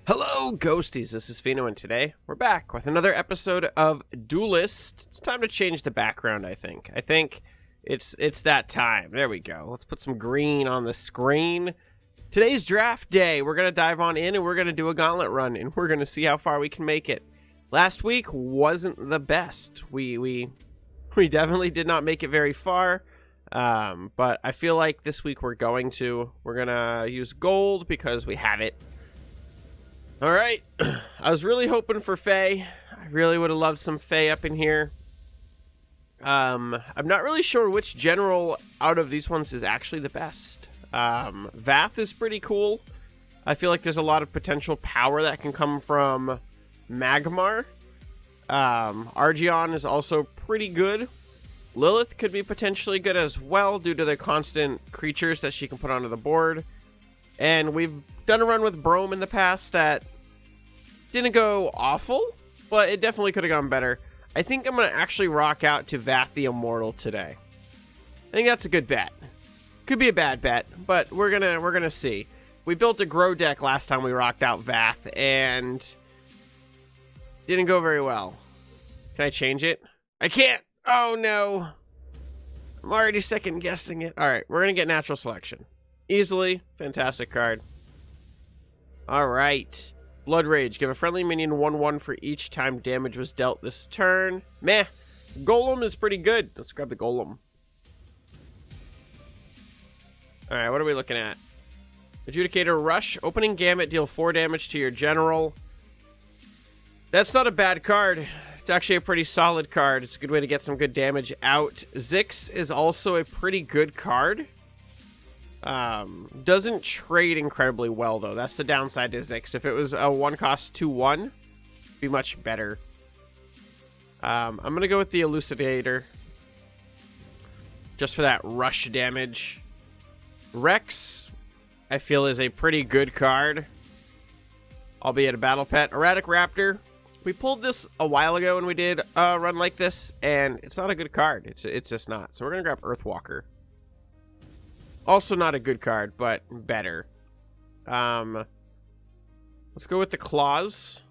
Hello, ghosties. This is Pheno, and today we're back with another episode of Duelyst. It's time to change the background, I think. It's that time. There we go. Let's put some green on the screen. Today's draft day. We're going to dive on in, and we're going to do a gauntlet run, and we're going to see how far we can make it. Last week wasn't the best. We definitely did not make it very far, but I feel like this week we're going to use gold because we have it. All right, I was really hoping for Faye. I really would have loved some Faye up in here. I'm not really sure which general out of these ones is actually the best. Vath is pretty cool. I feel like there's a lot of potential power that can come from Magmar. Argeon is also pretty good. Lilith could be potentially good as well due to the constant creatures that she can put onto the board. And we've done a run with Brome in the past that didn't go awful, but it definitely could have gone better. I think I'm going to actually rock out to Vath the Immortal today. I think that's a good bet. Could be a bad bet, but we're gonna see. We built a grow deck last time we rocked out Vath, and didn't go very well. Can I change it? I can't! Oh no! I'm already second guessing it. Alright, we're gonna get Natural Selection. Easily. Fantastic card. Alright. Blood Rage. Give a friendly minion 1/1 for each time damage was dealt this turn. Meh. Golem is pretty good. Let's grab the Golem. Alright, what are we looking at? Adjudicator Rush. Opening Gambit. Deal 4 damage to your general. That's not a bad card. It's actually a pretty solid card. It's a good way to get some good damage out. Zix is also a pretty good card. Doesn't trade incredibly well, though. That's the downside to Zix. If it was a 1-cost 2/1, it'd be much better. I'm going to go with the Elucidator. Just for that rush damage. Rex, I feel, is a pretty good card. Albeit a battle pet. Erratic Raptor. We pulled this a while ago when we did a run like this, and it's not a good card. It's just not. So we're going to grab Earthwalker. Also not a good card, but better. Let's go with the Claws.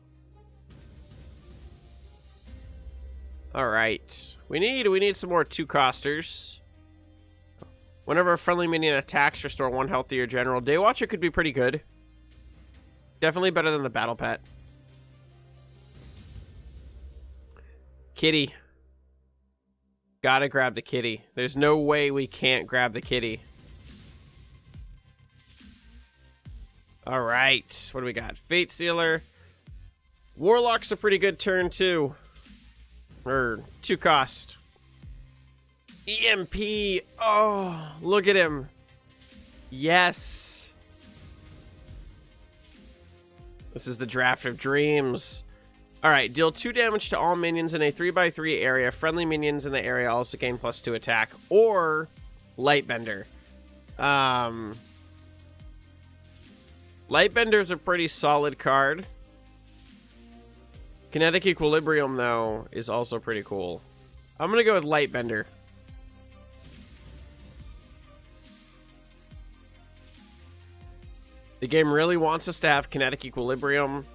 Alright. We need some more 2-costers. Whenever a friendly minion attacks, restore 1 health to your general. Daywatcher could be pretty good. Definitely better than the Battle Pet. Kitty. Gotta grab the kitty. There's no way we can't grab the kitty. Alright, what do we got? Fate Sealer. Warlock's a pretty good turn, too. Or 2-cost. EMP. Oh, look at him. Yes. This is the Draft of Dreams. Alright, deal 2 damage to all minions in a 3x3 area. Friendly minions in the area also gain +2 attack. Or Lightbender. Lightbender's a pretty solid card. Kinetic Equilibrium, though, is also pretty cool. I'm going to go with Lightbender. The game really wants us to have Kinetic Equilibrium.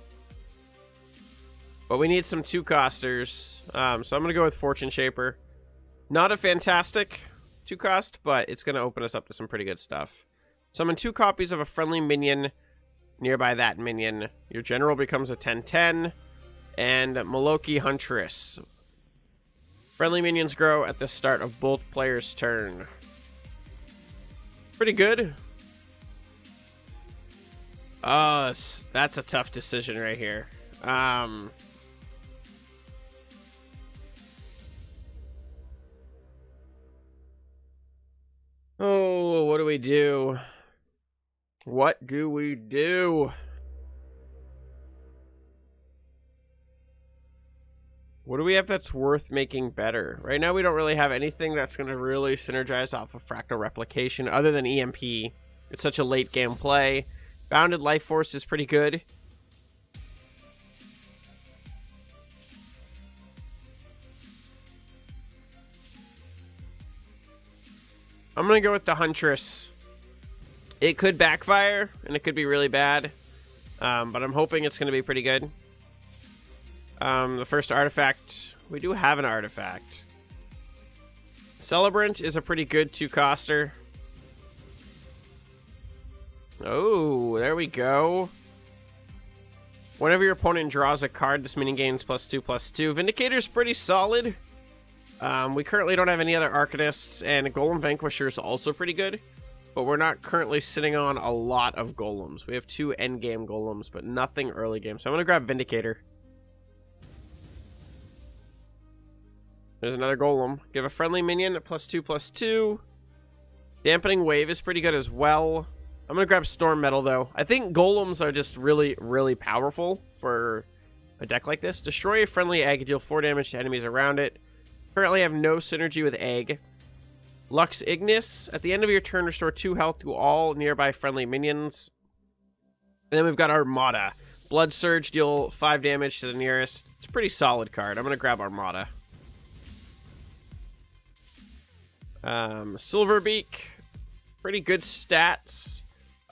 But we need some 2-costers. So I'm going to go with Fortune Shaper. Not a fantastic 2-cost, but it's going to open us up to some pretty good stuff. Summon 2 copies of a friendly minion nearby that minion. Your general becomes a 10/10. And Maloki Huntress. Friendly minions grow at the start of both players' turn. Pretty good. Oh, that's a tough decision right here. Oh, what do we do? What do we do? What do we have that's worth making better? Right now we don't really have anything that's going to really synergize off of Fractal Replication other than EMP. It's such a late game play. Bounded Life Force is pretty good. I'm going to go with the Huntress. It could backfire, and it could be really bad. But I'm hoping it's going to be pretty good. The first artifact, we do have an artifact. Celebrant is a pretty good 2-coster. Oh, there we go. Whenever your opponent draws a card, this minion gains +2/+2. Vindicator's pretty solid. We currently don't have any other Arcanists, and Golem Vanquisher is also pretty good. But we're not currently sitting on a lot of Golems. We have 2 endgame Golems, but nothing early game. So I'm going to grab Vindicator. There's another Golem. Give a friendly minion a +2/+2. Dampening Wave is pretty good as well. I'm going to grab Storm Metal, though. I think Golems are just really, really powerful for a deck like this. Destroy a friendly egg, deal 4 damage to enemies around it. Currently have no synergy with egg. Lux Ignis. At the end of your turn, restore 2 health to all nearby friendly minions. And then we've got Armada. Blood Surge, deal 5 damage to the nearest. It's a pretty solid card. I'm going to grab Armada. Silverbeak. Pretty good stats.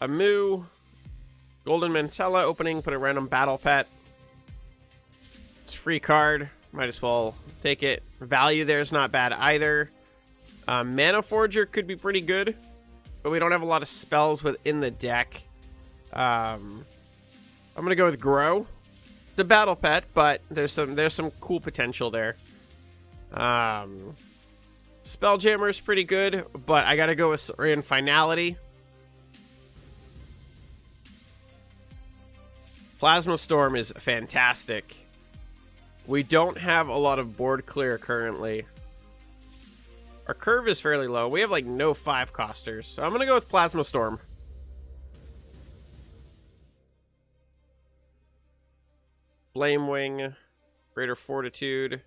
Amu. Golden Mantella opening, put a random battle pet. It's a free card. Might as well take it. Value there is not bad either. Mana Forger could be pretty good, but we don't have a lot of spells within the deck. I'm gonna go with Grow. It's a battle pet, but there's some cool potential there. Spelljammer is pretty good, but I gotta go with Saurian Finality. Plasma Storm is fantastic. We don't have a lot of board clear currently. Our curve is fairly low. We have like no 5-costers, so I'm gonna go with Plasma Storm. Flame Wing, Greater Fortitude.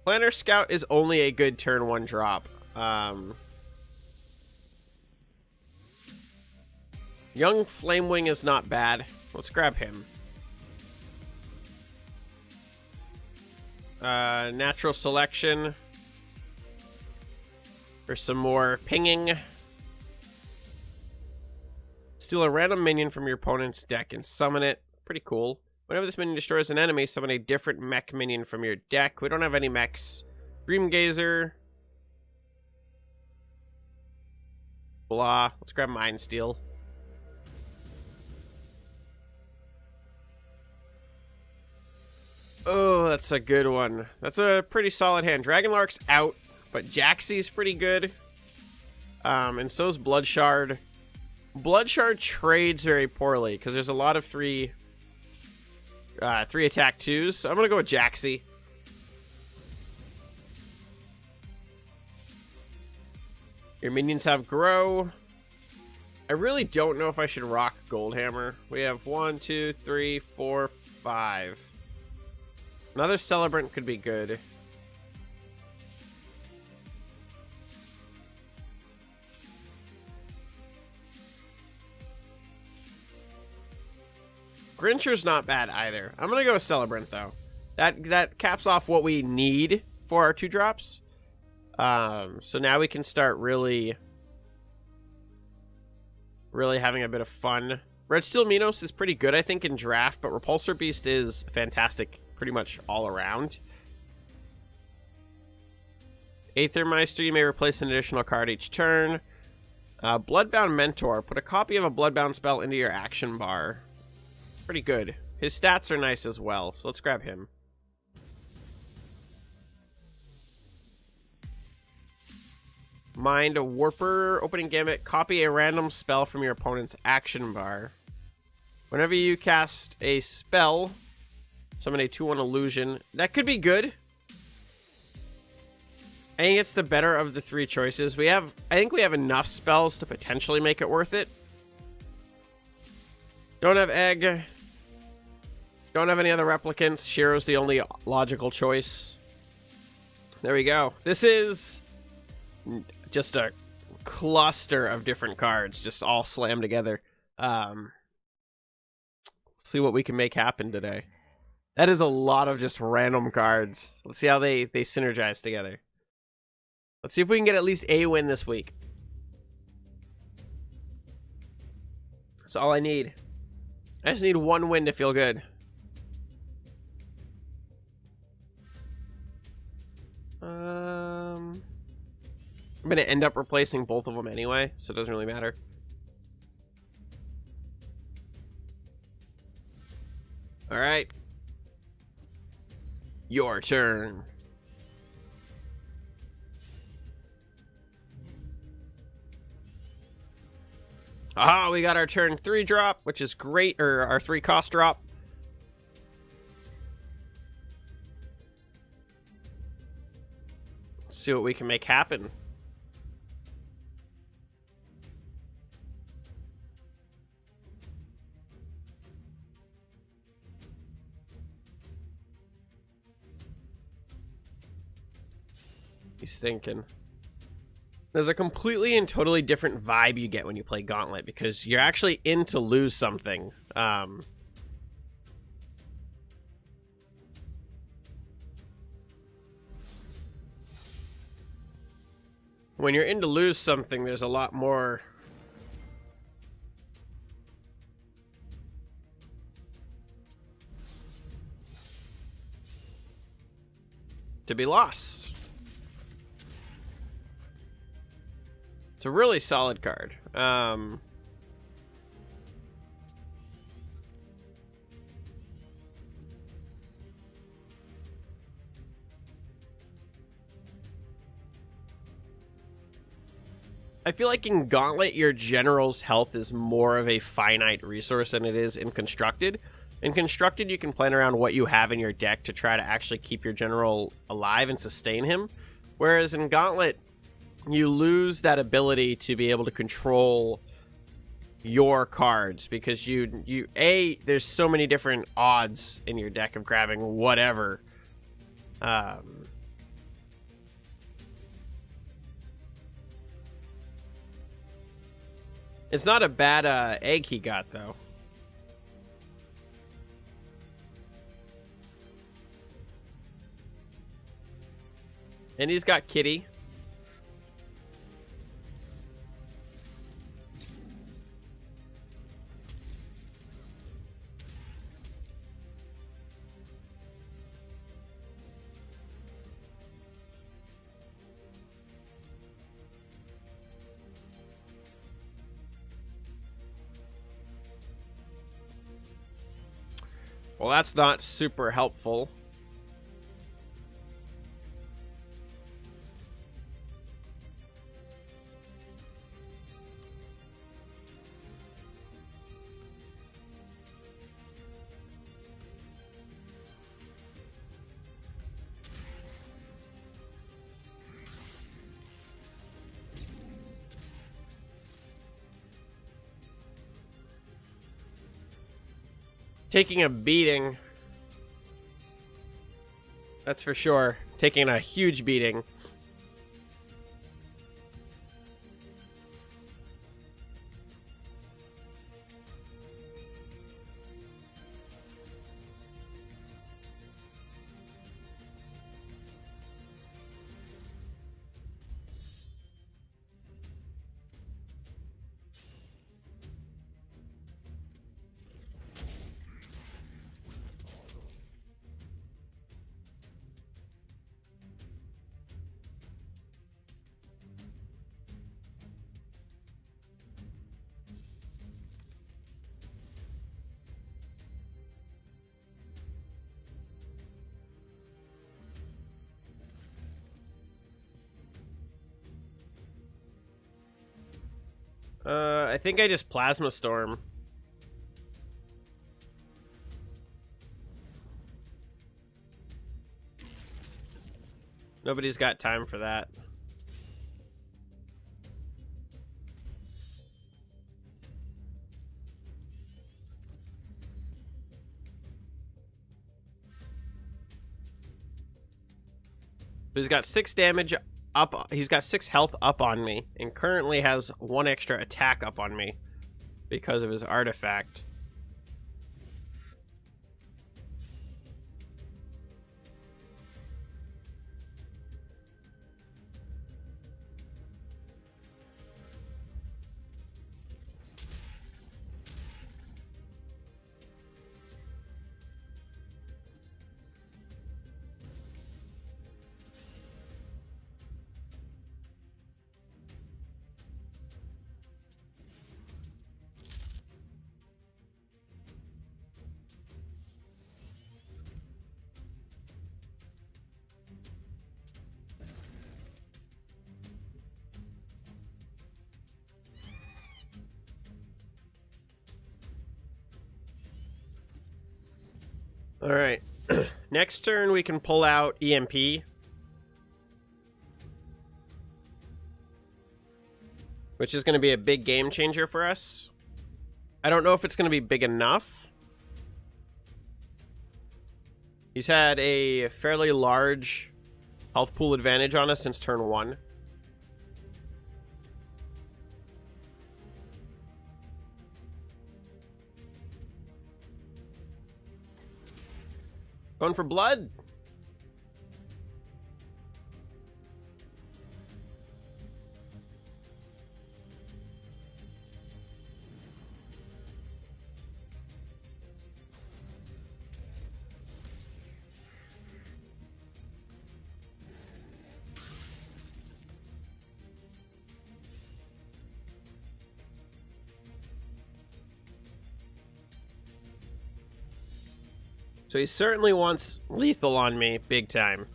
Planner Scout is only a good turn 1 drop. Young Flame Wing is not bad. Let's grab him. Natural Selection. For some more pinging. Steal a random minion from your opponent's deck and summon it. Pretty cool. Whenever this minion destroys an enemy, summon a different mech minion from your deck. We don't have any mechs. Dreamgazer. Blah. Let's grab Mind Steal. Oh, that's a good one. That's a pretty solid hand. Dragonlark's out, but Jaxie's pretty good. And so's Bloodshard. Bloodshard trades very poorly because there's a lot of 3 attack 2s. So I'm going to go with Jaxie. Your minions have Grow. I really don't know if I should rock Goldhammer. We have 1, 2, 3, 4, 5. Another Celebrant could be good. Grincher's not bad either. I'm gonna go with Celebrant though. That caps off what we need for our 2-drops. So now we can start really having a bit of fun. Red Steel Minos is pretty good, I think, in draft, but Repulsor Beast is fantastic pretty much all around. Aethermeister, you may replace an additional card each turn. Bloodbound Mentor, put a copy of a Bloodbound spell into your action bar. Pretty good. His stats are nice as well, so let's grab him. Mind Warper, opening gambit, copy a random spell from your opponent's action bar. Whenever you cast a spell, summon a 2/1 illusion. That could be good. I think it's the better of the 3 choices. I think we have enough spells to potentially make it worth it. Don't have Egg. Don't have any other replicants. Shiro's the only logical choice. There we go. This is just a cluster of different cards, just all slammed together. See what we can make happen today. That is a lot of just random cards. Let's see how they synergize together. Let's see if we can get at least a win this week. That's all I need. I just need one win to feel good. I'm going to end up replacing both of them anyway, so it doesn't really matter. All right. Your turn. Aha, we got our turn 3 drop, which is great, or our 3 cost drop. Let's see what we can make happen. He's thinking. There's a completely and totally different vibe you get when you play Gauntlet, because you're actually in to lose something. When you're in to lose something, there's a lot more to be lost. It's a really solid card. I feel like in Gauntlet, your general's health is more of a finite resource than it is in Constructed. In Constructed, you can plan around what you have in your deck to try to actually keep your general alive and sustain him. Whereas in Gauntlet, you lose that ability to be able to control your cards because there's so many different odds in your deck of grabbing whatever. It's not a bad egg he got, though. And he's got Kitty. Well, that's not super helpful. Taking a beating. That's for sure. Taking a huge beating. I think I just Plasma Storm. Nobody's got time for that. But he's got 6 damage up. He's got 6 health up on me, and currently has 1 extra attack up on me because of his artifact. Alright. Next turn we can pull out EMP. Which is going to be a big game changer for us. I don't know if it's going to be big enough. He's had a fairly large health pool advantage on us since turn 1. Going for blood. So he certainly wants lethal on me, big time.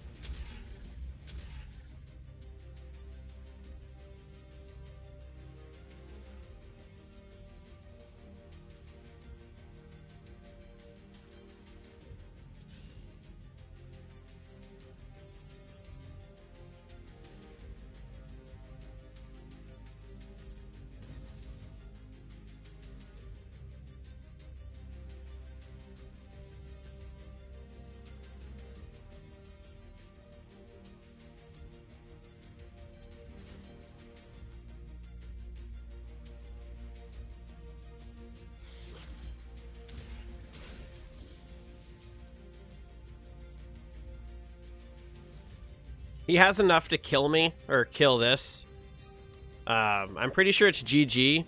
He has enough to kill me, or kill this. I'm pretty sure it's GG.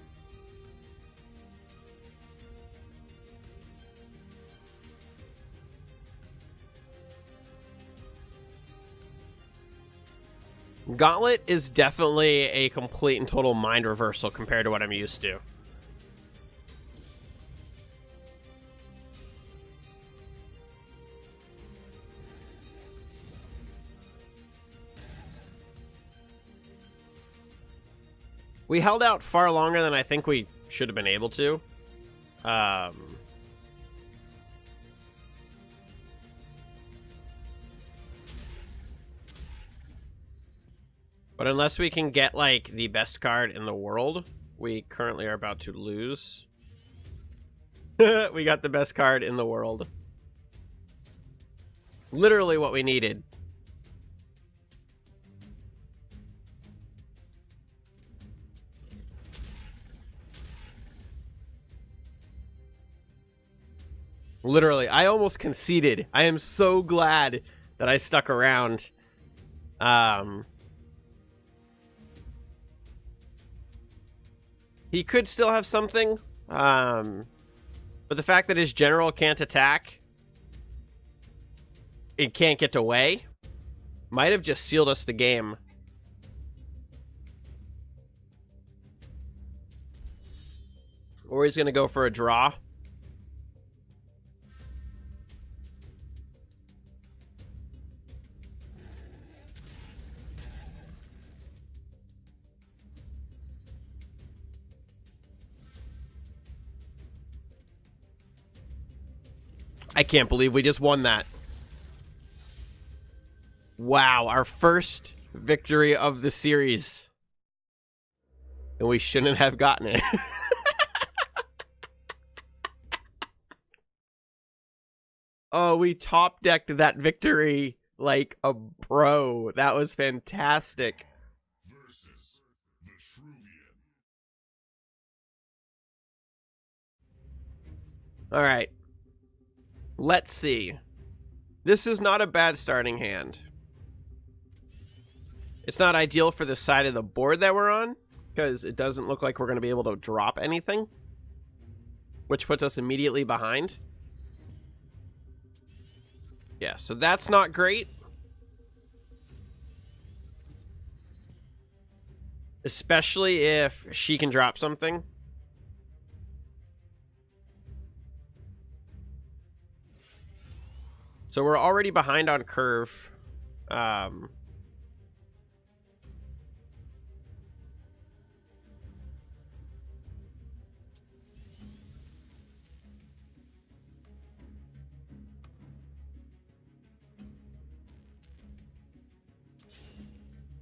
Gauntlet is definitely a complete and total mind reversal compared to what I'm used to. We held out far longer than I think we should have been able to. But unless we can get, like, the best card in the world, we currently are about to lose. We got the best card in the world. Literally what we needed. Literally, I almost conceded. I am so glad that I stuck around. He could still have something. But the fact that his general can't attack, it can't get away, might have just sealed us the game. Or he's going to go for a draw. I can't believe we just won that. Wow, our first victory of the series. And we shouldn't have gotten it. Oh, we top decked that victory like a pro. That was fantastic. Versus the Shruvian. All right. Let's see. This is not a bad starting hand. It's not ideal for the side of the board that we're on, because it doesn't look like we're going to be able to drop anything, which puts us immediately behind. Yeah, so that's not great. Especially if she can drop something. So we're already behind on curve.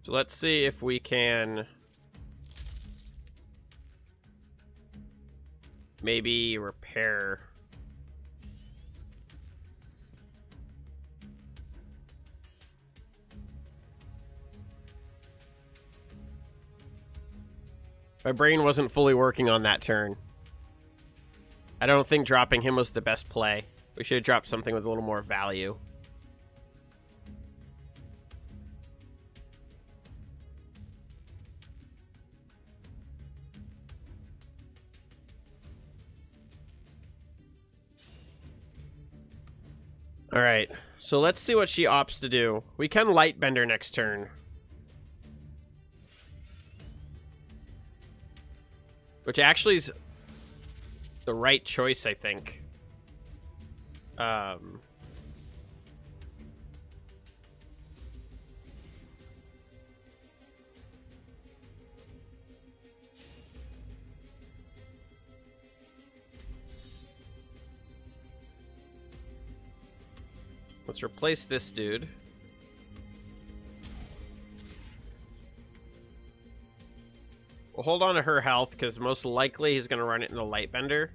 So let's see if we can maybe repair. My brain wasn't fully working on that turn. I don't think dropping him was the best play. We should have dropped something with a little more value. Alright, so let's see what she opts to do. We can Lightbender next turn. Which actually is the right choice, I think. Let's replace this dude. We'll hold on to her health, because most likely he's going to run it into Lightbender.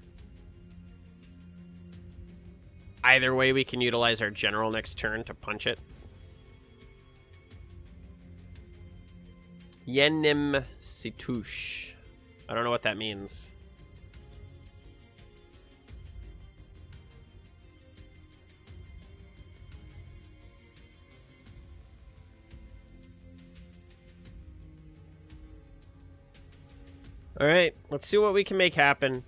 Either way, we can utilize our general next turn to punch it. Yenim Sitush. I don't know what that means. Alright, let's see what we can make happen.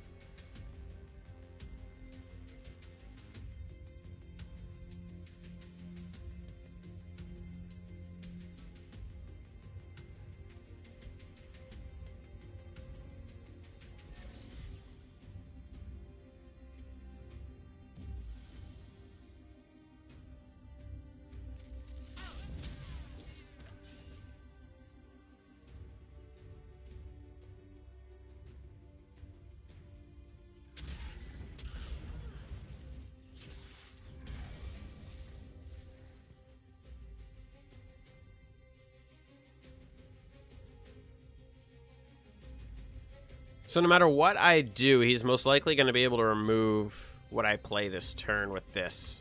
So no matter what I do, he's most likely going to be able to remove what I play this turn with this.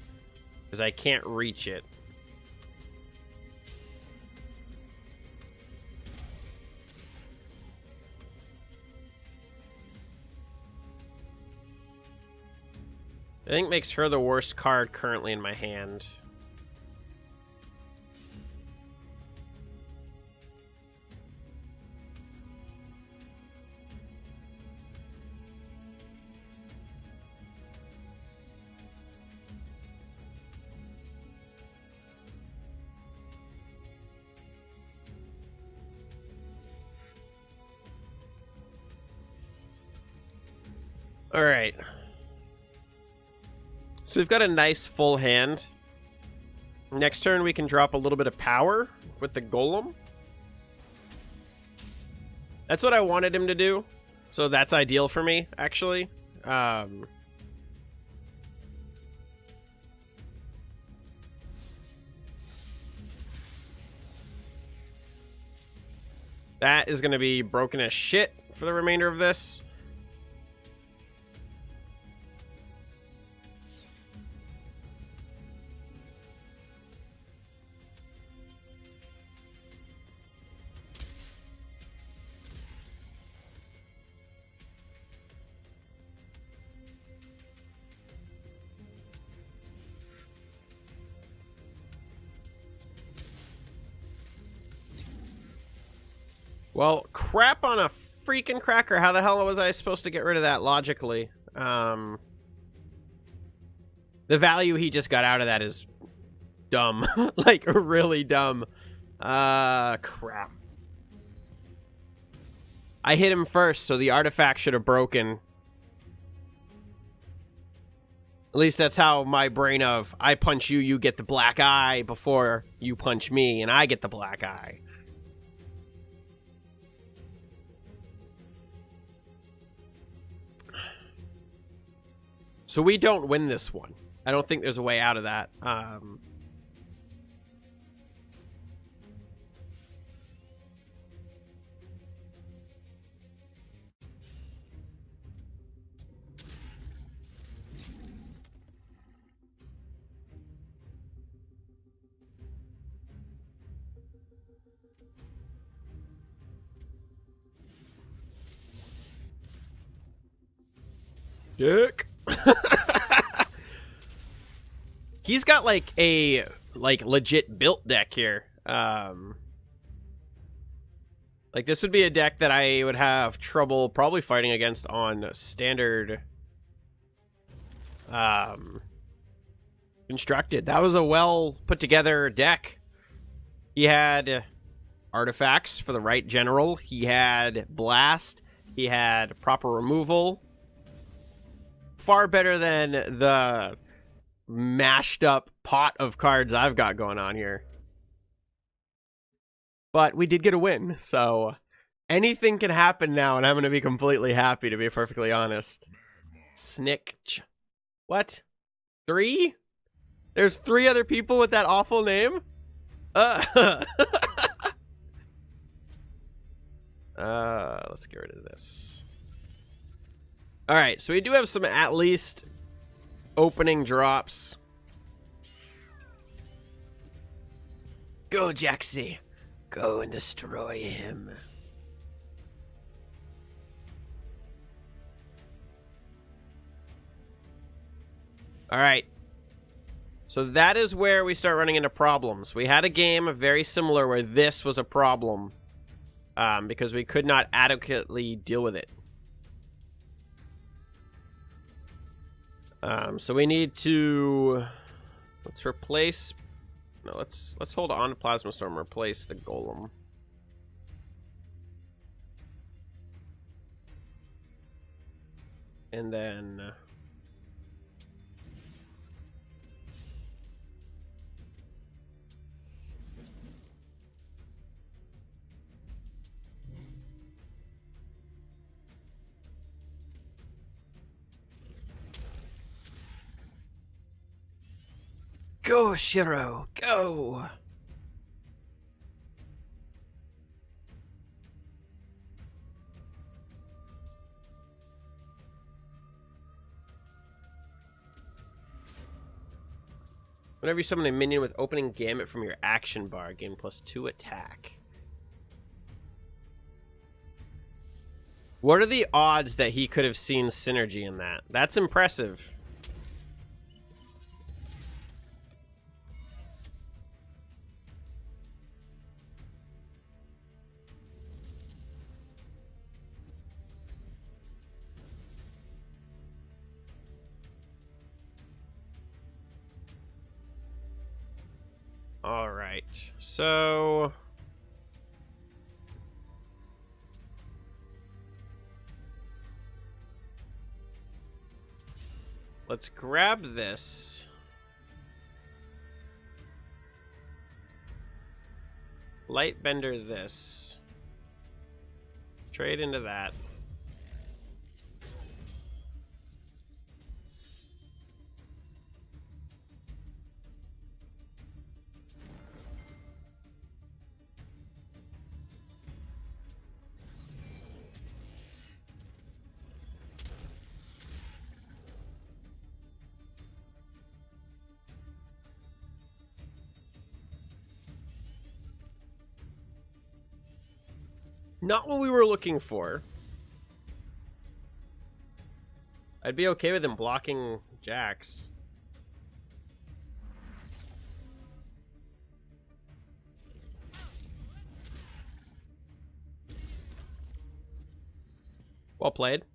Because I can't reach it. I think makes her the worst card currently in my hand. All right. So we've got a nice full hand. Next turn we can drop a little bit of power with the golem. That's what I wanted him to do. So that's ideal for me, actually. That is going to be broken as shit for the remainder of this. Well, crap on a freaking cracker. How the hell was I supposed to get rid of that logically? The value he just got out of that is dumb. Like, really dumb. Crap. I hit him first, so the artifact should have broken. At least that's how my brain of, I punch you, you get the black eye before you punch me, and I get the black eye. So we don't win this one. I don't think there's a way out of that. Dick. He's got like a legit built deck here. Like this would be a deck that I would have trouble probably fighting against on standard constructed. That was a well put together deck. He had artifacts for the right general. He had blast. He had proper removal. Far better than the mashed up pot of cards I've got going on here. But we did get a win, so anything can happen now, and I'm going to be completely happy, to be perfectly honest. Snick. What? 3? There's 3 other people with that awful name? Let's get rid of this. Alright, so we do have some at least opening drops. Go, Jaxie. Go and destroy him. Alright. So that is where we start running into problems. We had a game very similar where this was a problem. Because we could not adequately deal with it. So we need to... Let's replace... No, let's hold on to Plasma Storm and replace the Golem. And then... Go, Shiro, go! Whenever you summon a minion with opening Gambit from your action bar, gain +2 attack. What are the odds that he could have seen synergy in that? That's impressive. Alright, so... let's grab this. Lightbender this. Trade into that. Not what we were looking for. I'd be okay with him blocking Jax. Well played.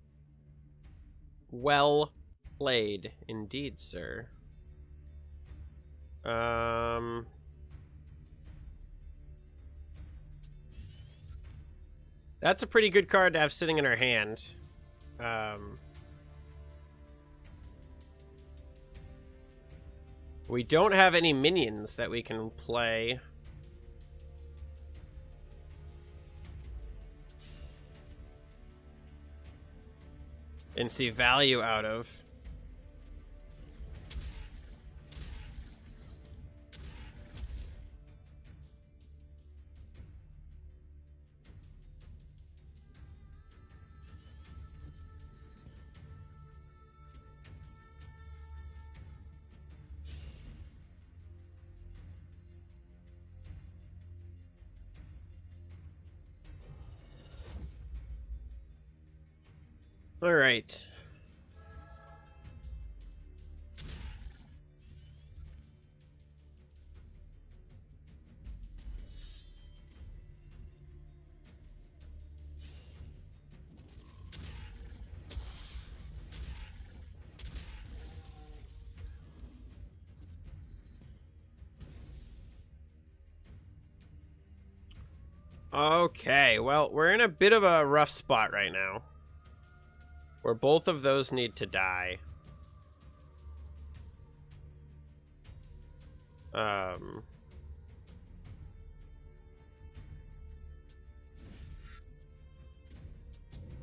Well played, indeed, sir. That's a pretty good card to have sitting in our hand. We don't have any minions that we can play. And see value out of. All right. Okay, well, we're in a bit of a rough spot right now. Where both of those need to die.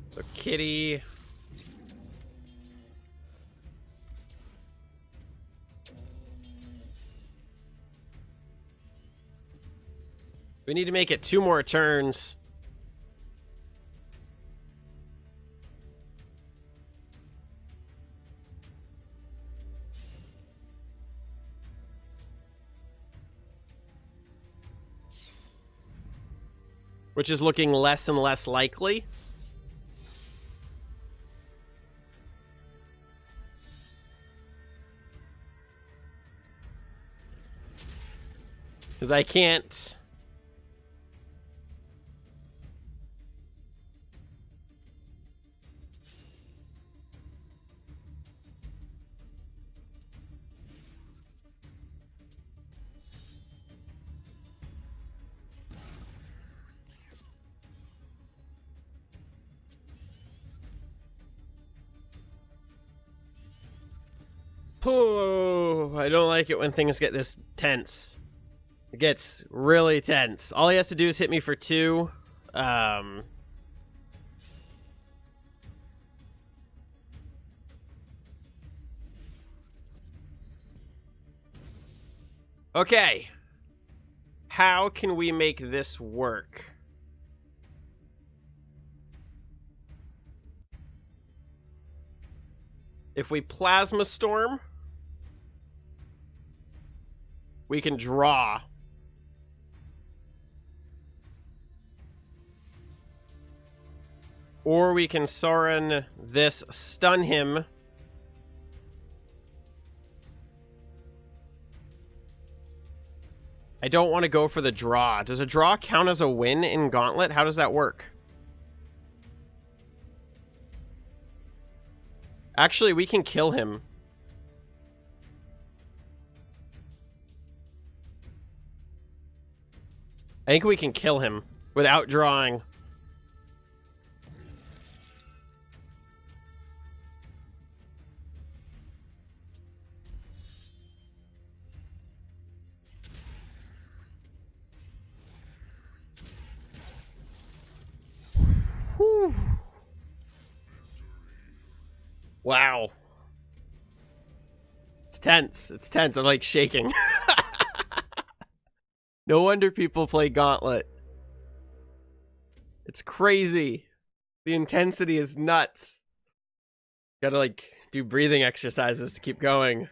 So Kitty. We need to make it 2 more turns. Which is looking less and less likely. Because I can't... Oh, I don't like it when things get this tense. It gets really tense. All he has to do is hit me for 2. Okay. How can we make this work? If we Plasma Storm, we can draw. Or we can Sorin this, stun him. I don't want to go for the draw. Does a draw count as a win in Gauntlet? How does that work? Actually, we can kill him. I think we can kill him without drawing. Whew. Wow. It's tense. It's tense. I'm like shaking. No wonder people play Gauntlet. It's crazy. The intensity is nuts. Gotta like do breathing exercises to keep going.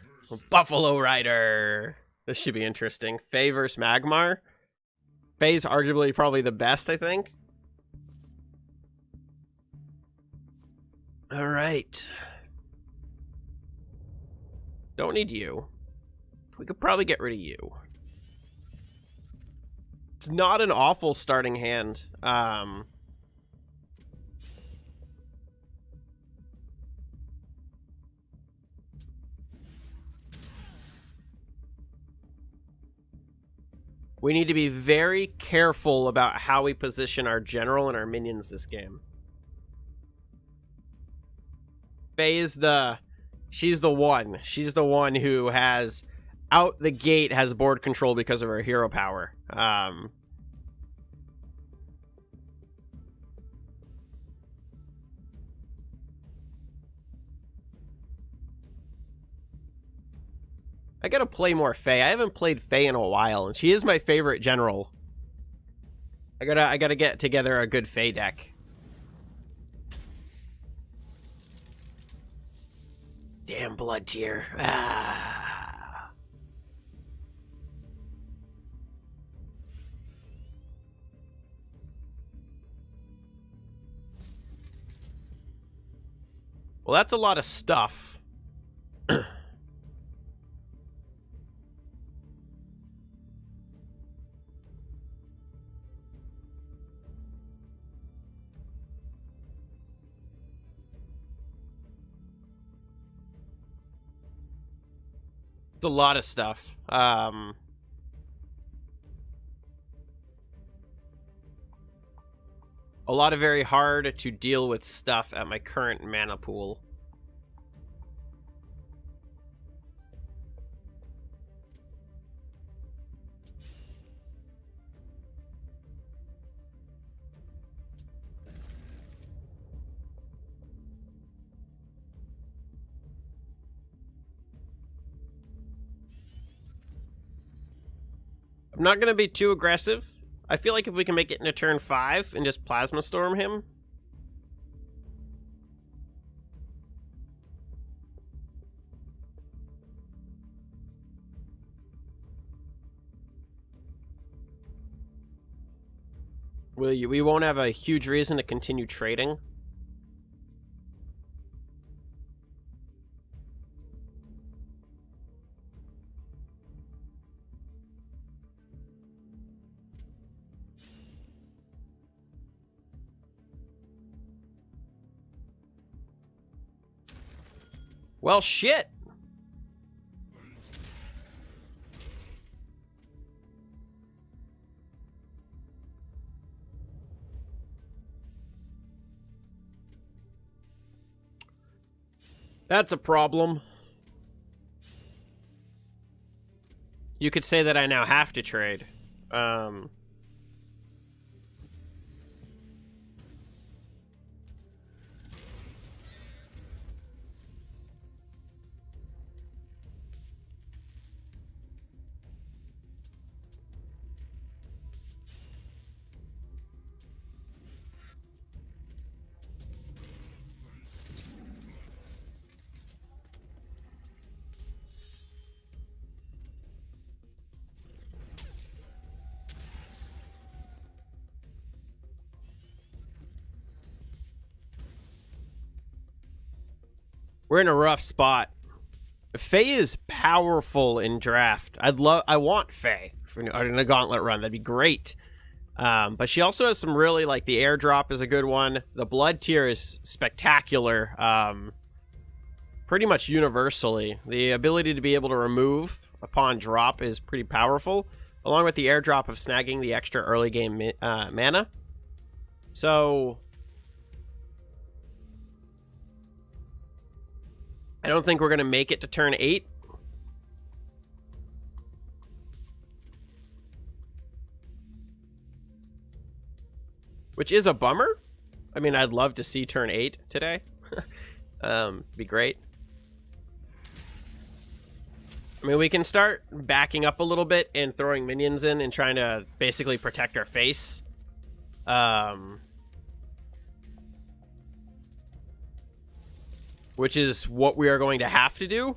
Buffalo Rider. This should be interesting. Faye versus Magmar. Faye's arguably probably the best, I think. All right. Don't need you. We could probably get rid of you. It's not an awful starting hand. We need to be very careful about how we position our general and our minions this game. Faye is she's the one. She's the one who has, out the gate, has board control because of her hero power. I gotta play more Faye. I haven't played Faye in a while, and she is my favorite general. I gotta get together a good Faye deck. Damn blood tier. Ah. Well, that's a lot of stuff. It's a lot of stuff. a lot of very hard to deal with stuff at my current mana pool. I'm not going to be too aggressive. I feel like if we can make it into turn 5 and just Plasma Storm him. We won't have a huge reason to continue trading. Well, shit. That's a problem. You could say that I now have to trade. We're in a rough spot. Faye is powerful in draft. I want Faye in a Gauntlet run. That'd be great. But she also has some really, like, the airdrop is a good one. The blood tier is spectacular. Pretty much universally. The ability to be able to remove upon drop is pretty powerful, along with the airdrop of snagging the extra early game mana. So I don't think we're going to make it to turn 8. Which is a bummer. I mean, I'd love to see turn 8 today. Be great. I mean, we can start backing up a little bit and throwing minions in and trying to basically protect our face. Which is what we are going to have to do.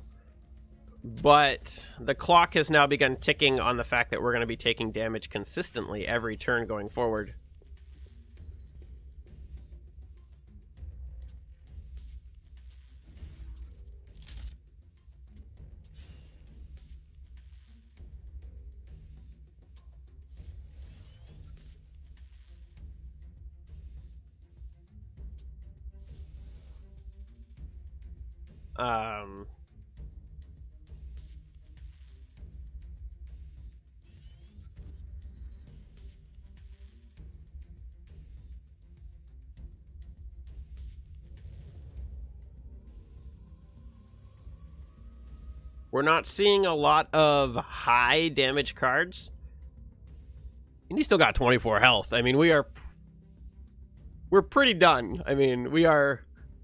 But the clock has now begun ticking on the fact that we're going to be taking damage consistently every turn going forward. We're not seeing a lot of high damage cards. And he still got 24 health. I mean, we're pretty done. I mean, we are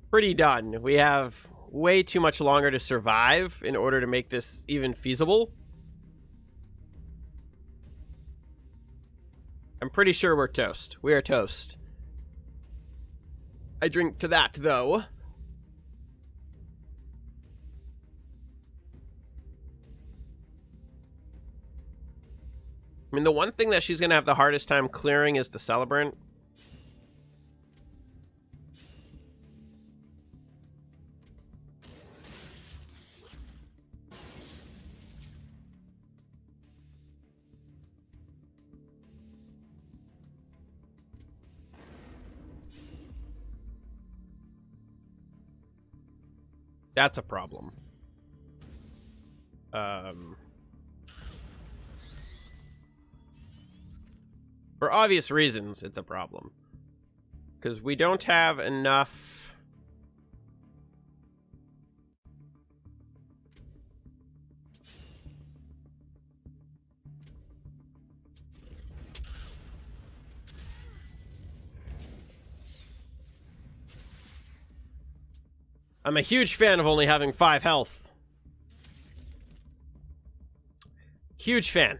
pretty done. We have way too much longer to survive in order to make this even feasible. I'm pretty sure we're toast. We are toast. I drink to that, though. I mean, the one thing that she's going to have the hardest time clearing is the Celebrant. That's a problem. For obvious reasons, it's a problem. because we don't have enough. I'm a huge fan of only having 5 health. Huge fan.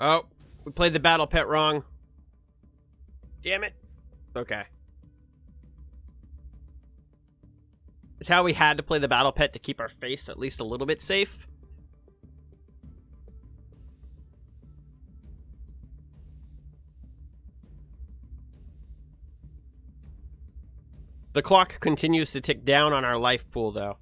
Oh, we played the battle pet wrong. Damn it. Okay. It's how we had to play the battle pet to keep our face at least a little bit safe. The clock continues to tick down on our life pool, though.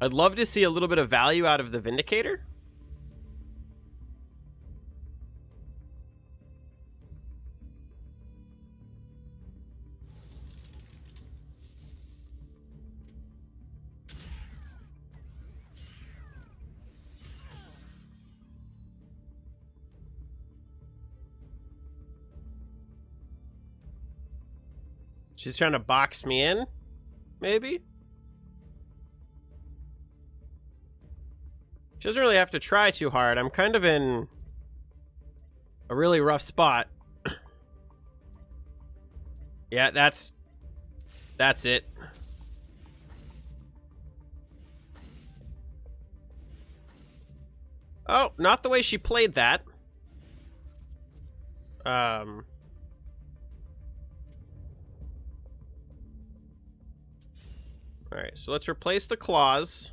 I'd love to see a little bit of value out of the Vindicator. She's trying to box me in, maybe? She doesn't really have to try too hard. I'm kind of in a really rough spot. Yeah, that's it. Oh, not the way she played that. Alright, so let's replace the claws.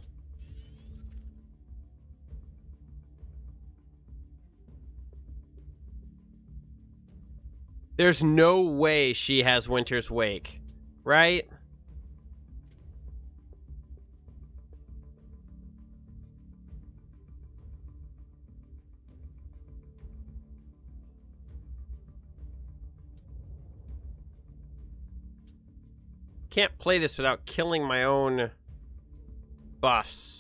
There's no way she has Winter's Wake, right? Can't play this without killing my own buffs.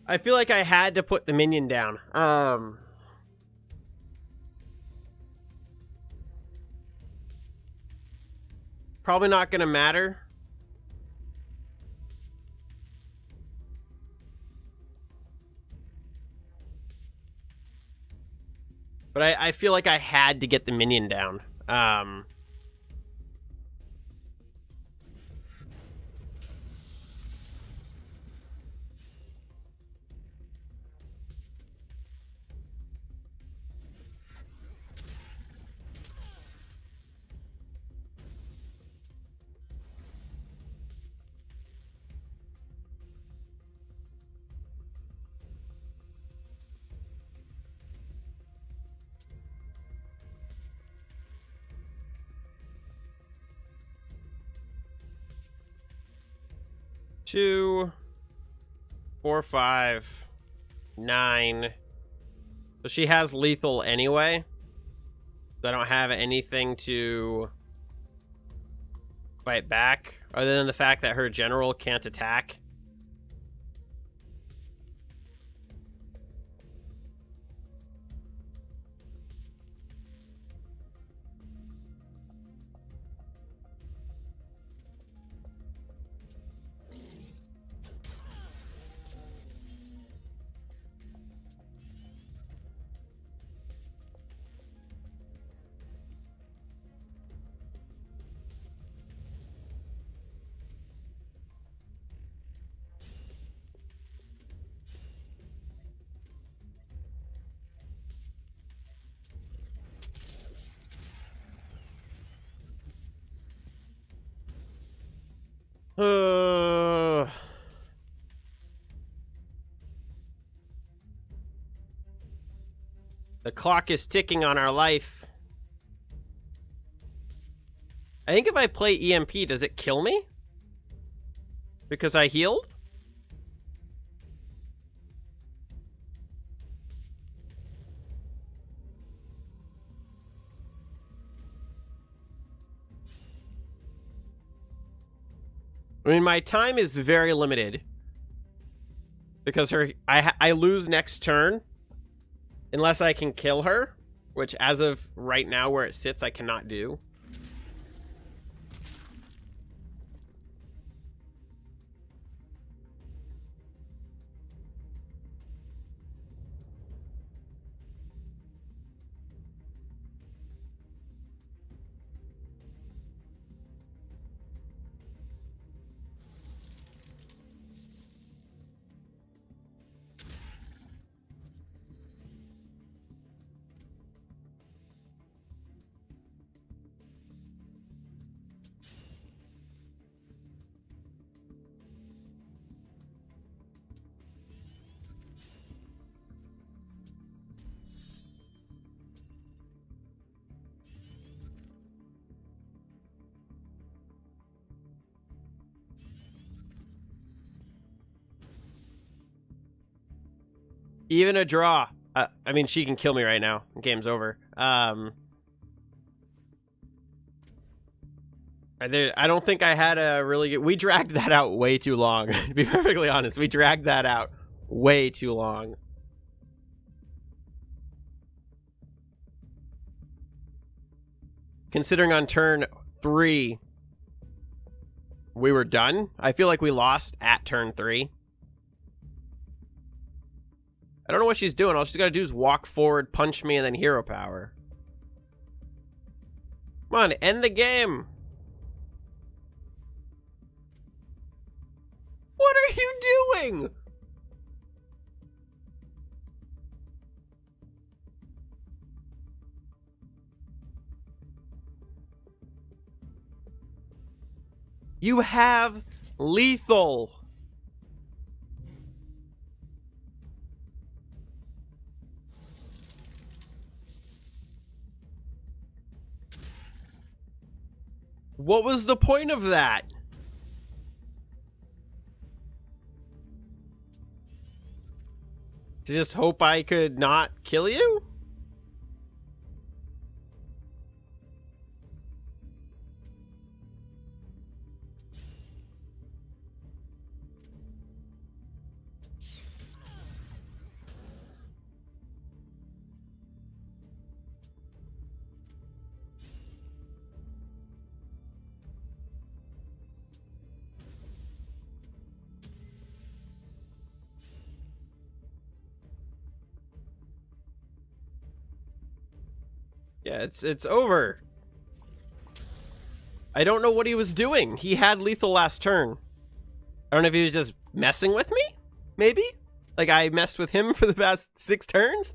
I feel like I had to put the minion down. Probably not gonna matter. But I feel like I had to get the minion down. 2, 4, 5, 9. So she has lethal anyway. So I don't have anything to fight back, other than the fact that her general can't attack. The clock is ticking on our life. I think if I play EMP, does it kill me? Because I healed? I mean, my time is very limited. Because I lose next turn. Unless I can kill her. Which, as of right now, where it sits, I cannot do. Even a draw. I mean, she can kill me right now. Game's over. I don't think I had a really good... We dragged that out way too long. To be perfectly honest, we dragged that out way too long. Considering on turn 3, we were done. I feel like we lost at turn 3. I don't know what she's doing. All she's got to do is walk forward, punch me, and then hero power. Come on, end the game. What are you doing? You have lethal. What was the point of that? To just hope I could not kill you? Yeah, it's over. I don't know what he was doing. He had lethal last turn. I don't know if he was just messing with me? Maybe? Like I messed with him for the past 6 turns?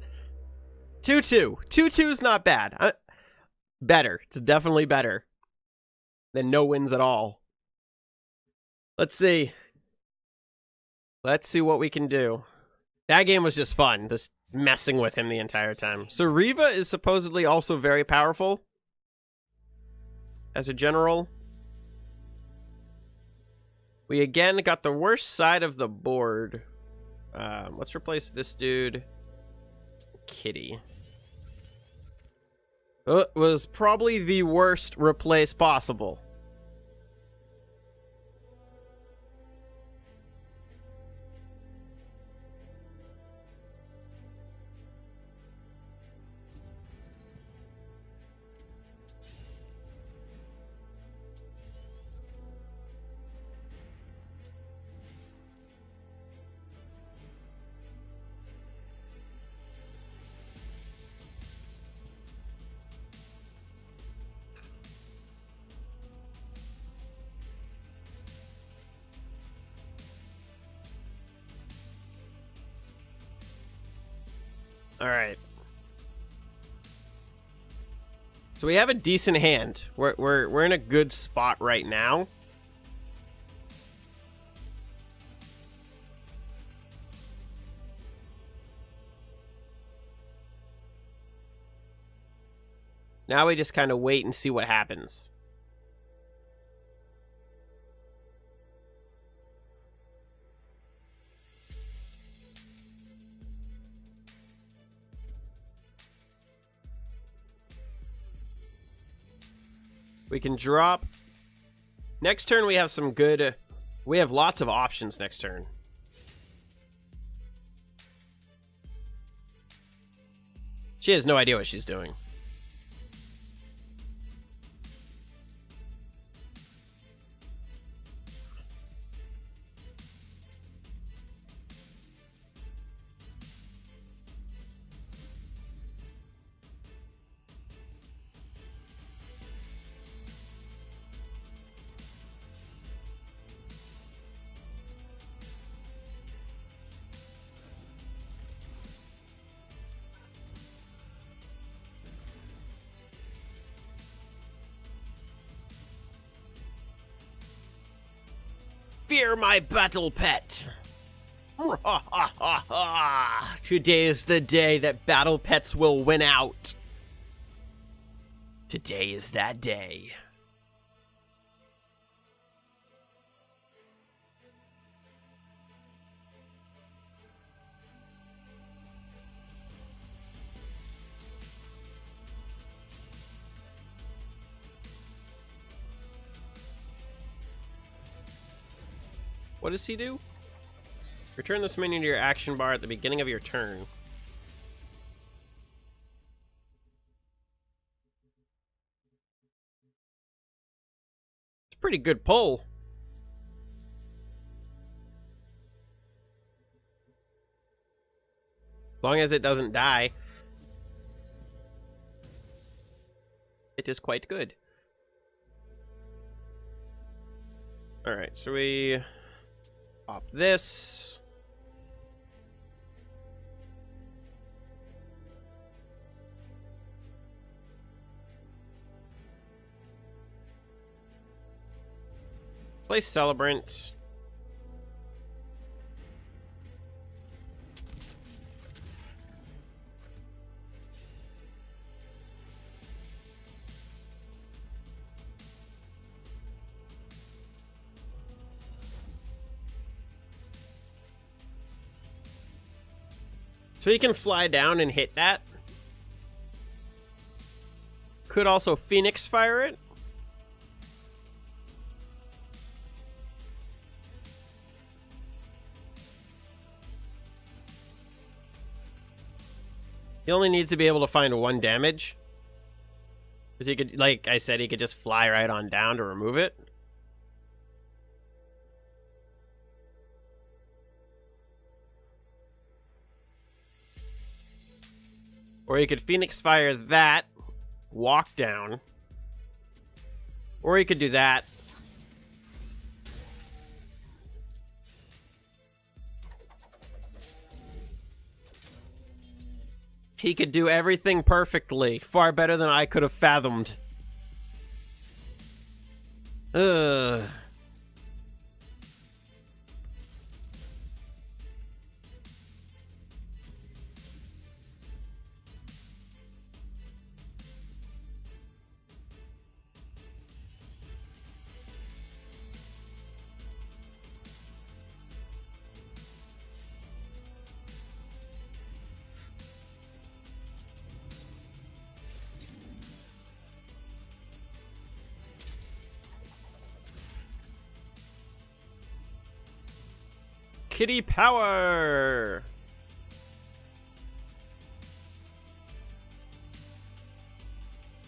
2-2. 2-2 is not bad. Better. It's definitely better than no wins at all. Let's see. Let's see what we can do. That game was just fun. Just messing with him the entire time. So Riva is supposedly also very powerful as a general. We again got the worst side of the board. Let's replace this dude. Kitty. It was probably the worst replace possible. All right. So we have a decent hand. We're in a good spot right now. Now we just kind of wait and see what happens. We can drop. Next turn we have some good... We have lots of options next turn. She has no idea what she's doing. Fear my battle pet. Today is the day that battle pets will win out. Today is that day. What does he do? Return this minion to your action bar at the beginning of your turn. It's a pretty good pull. As long as it doesn't die, it is quite good. Alright, so we pop this. Play Celebrant. So he can fly down and hit that. Could also Phoenix fire it. He only needs to be able to find 1 damage. Because he could, like I said, he could just fly right on down to remove it. Or he could Phoenix fire that, walk down. Or he could do that. He could do everything perfectly, far better than I could have fathomed. Ugh. Kitty power!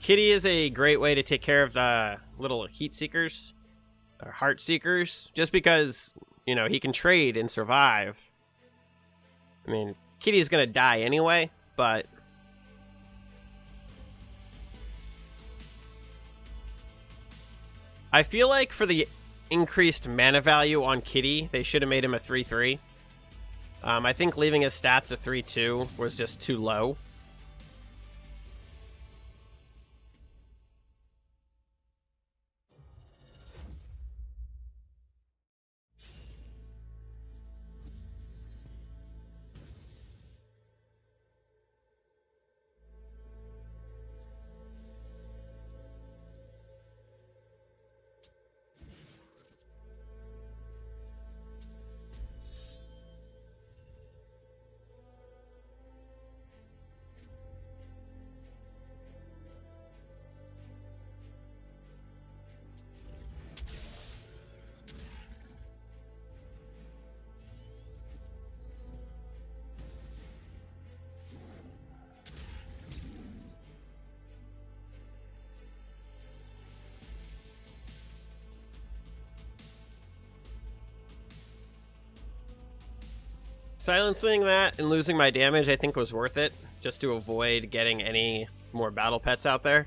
Kitty is a great way to take care of the little heat seekers, or heart seekers, just because, you know, he can trade and survive. I mean, Kitty's gonna die anyway, but I feel like for the increased mana value on Kitty, they should have made him a 3/3. I think leaving his stats a 3/2 was just too low. Silencing that and losing my damage, I think, was worth it, just to avoid getting any more battle pets out there.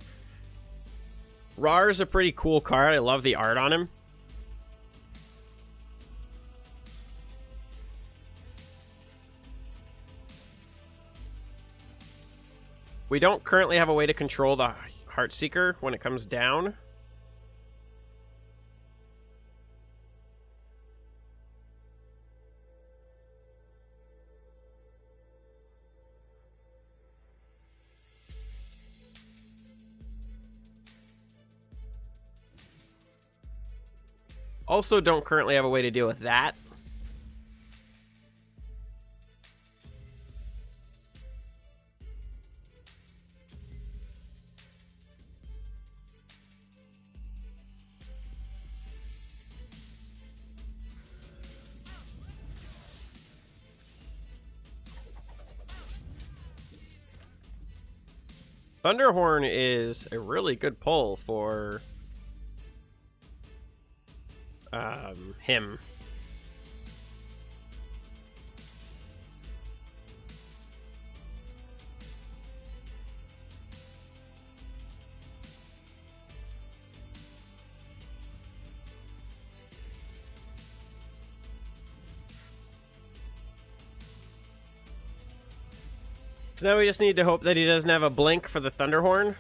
Rar's a pretty cool card. I love the art on him. We don't currently have a way to control the Heartseeker when it comes down. Also don't currently have a way to deal with that. Thunderhorn is a really good pull for him. So now we just need to hope that he doesn't have a blink for the Thunderhorn.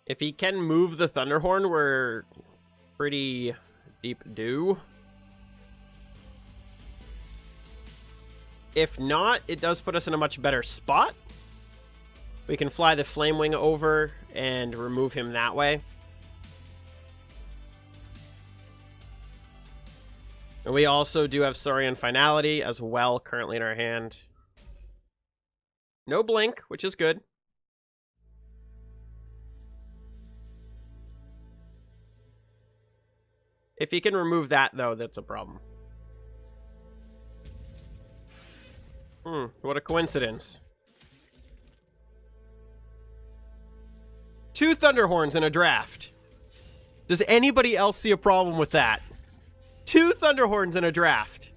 If he can move the Thunderhorn, we're pretty deep due. If not, it does put us in a much better spot. We can fly the Flamewing over and remove him that way. And we also do have Saurian Finality as well currently in our hand. No blink, which is good. If he can remove that, though, that's a problem. What a coincidence. 2 Thunderhorns in a draft. Does anybody else see a problem with that? 2 Thunderhorns in a draft.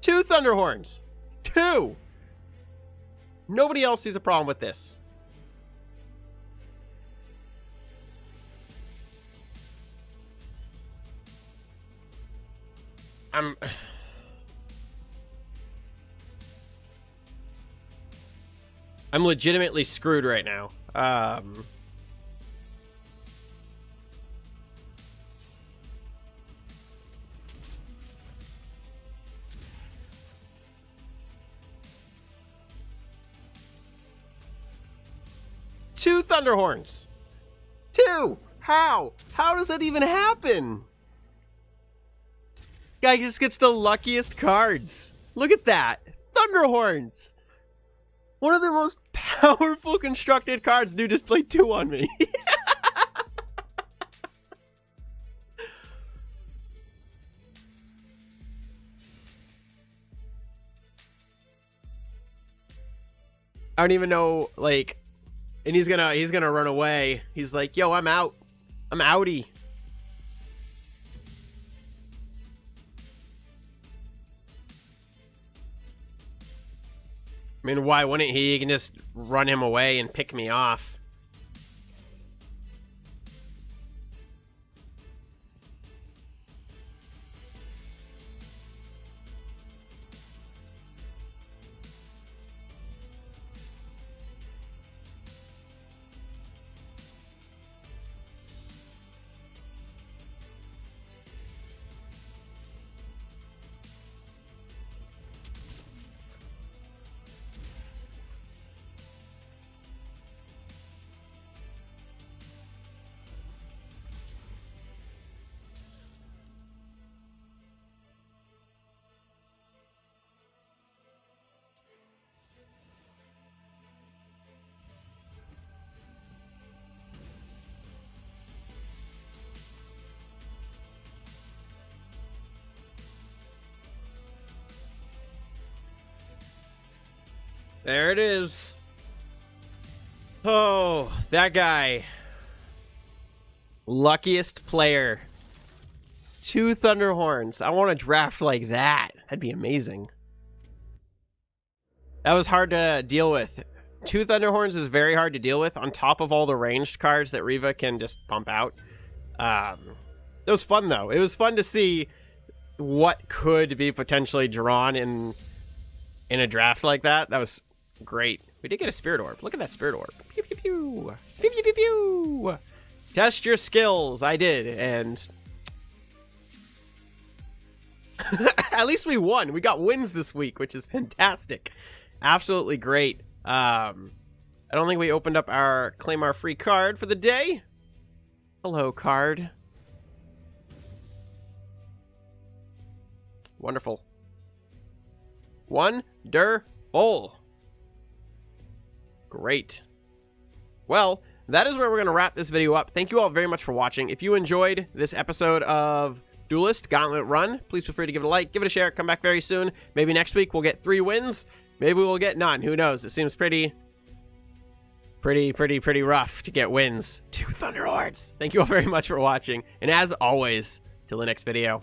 Two Thunderhorns. 2. Nobody else sees a problem with this. I'm legitimately screwed right now. Two Thunderhorns. 2. How? How does that even happen? Guy just gets the luckiest cards. Look at that. Thunderhorns. One of the most powerful constructed cards. Dude just played 2 on me. I don't even know, like, and he's gonna run away. He's like, yo, I'm out. I'm outie. I mean, why wouldn't he? He can just run him away and pick me off. There it is. Oh, that guy. Luckiest player. 2 Thunderhorns. I want to draft like that. That'd be amazing. That was hard to deal with. 2 Thunderhorns is very hard to deal with on top of all the ranged cards that Riva can just pump out. It was fun, though. It was fun to see what could be potentially drawn in a draft like that. That was great. We did get a Spirit Orb. Look at that Spirit Orb. Pew, pew, pew. Pew, pew, pew, pew. Test your skills. I did, and at least we won. We got wins this week, which is fantastic. Absolutely great. I don't think we opened up our claim our free card for the day. Hello, card. Wonderful. Wonderful. Great. Well, that is where we're going to wrap this video up. Thank you all very much for watching. If you enjoyed this episode of Duelyst Gauntlet Run, please feel free to give it a like, give it a share, come back very soon. Maybe next week we'll get 3 wins. Maybe we'll get none. Who knows? It seems pretty rough to get wins. 2 Thunderhorns. Thank you all very much for watching. And as always, till the next video.